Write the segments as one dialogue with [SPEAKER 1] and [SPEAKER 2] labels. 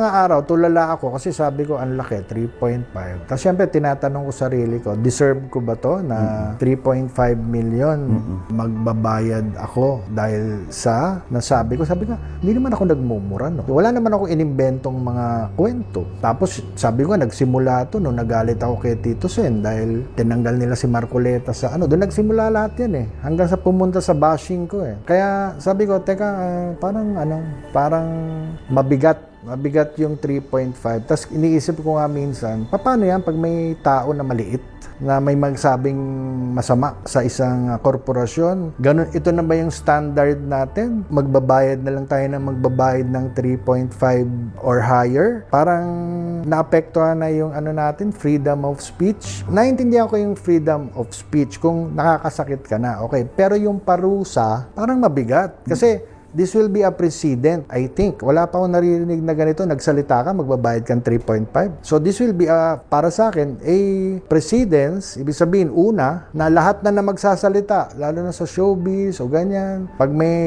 [SPEAKER 1] Mga araw, tulala ako kasi sabi ko, ang laki, 3.5. Tapos syempre, tinatanong ko sarili ko, deserve ko ba to na 3.5 million magbabayad ako dahil sa nasabi ko? Sabi ko, hindi naman ako nagmumura. No? Wala naman ako inimbentong mga kwento. Tapos sabi ko, nagsimula to, no, nagalit ako kay Tito Sen dahil tinanggal nila si Marcoleta sa ano. Doon nagsimula lahat yan eh. Hanggang sa pumunta sa bashing ko eh. Kaya sabi ko, teka, parang mabigat yung 3.5. Tapos iniisip ko nga minsan, paano yan pag may tao na maliit na may magsabing masama sa isang korporasyon? Ganun, ito na ba yung standard natin? Magbabayad na lang tayo ng magbabayad ng 3.5 or higher? Parang naapektuhan na yung natin, freedom of speech. Naintindihan ko yung freedom of speech kung nakakasakit ka na. Okay, pero yung parusa, parang mabigat. Kasi this will be a precedent, I think. Wala pa akong naririnig na ganito, nagsalita ka, magbabayad kang 3.5. So this will be, para sa akin, a precedence. Ibig sabihin, una, na lahat na magsasalita, lalo na sa showbiz o ganyan. Pag may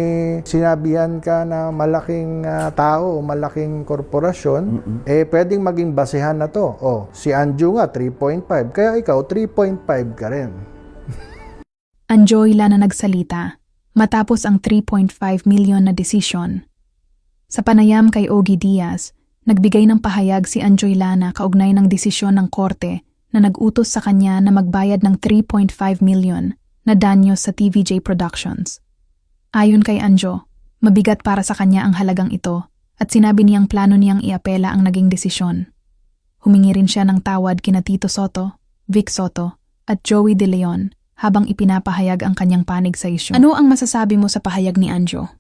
[SPEAKER 1] sinabihan ka na malaking tao o malaking korporasyon, pwedeng maging basehan na to. Oh, si Anjo nga, 3.5. Kaya ikaw, 3.5 ka rin.
[SPEAKER 2] Anjoy na nagsalita matapos ang 3.5 million na desisyon. Sa panayam kay Ogie Diaz, nagbigay ng pahayag si Anjoy Lana kaugnay ng desisyon ng korte na nag-utos sa kanya na magbayad ng 3.5 million na danyos sa TVJ Productions. Ayon kay Anjo, mabigat para sa kanya ang halagang ito at sinabi niyang plano niyang iapela ang naging desisyon. Humingi rin siya ng tawad kina Tito Soto, Vic Soto at Joey De Leon habang ipinapahayag ang kanyang panig sa isyu. Ano ang masasabi mo sa pahayag ni Anjo?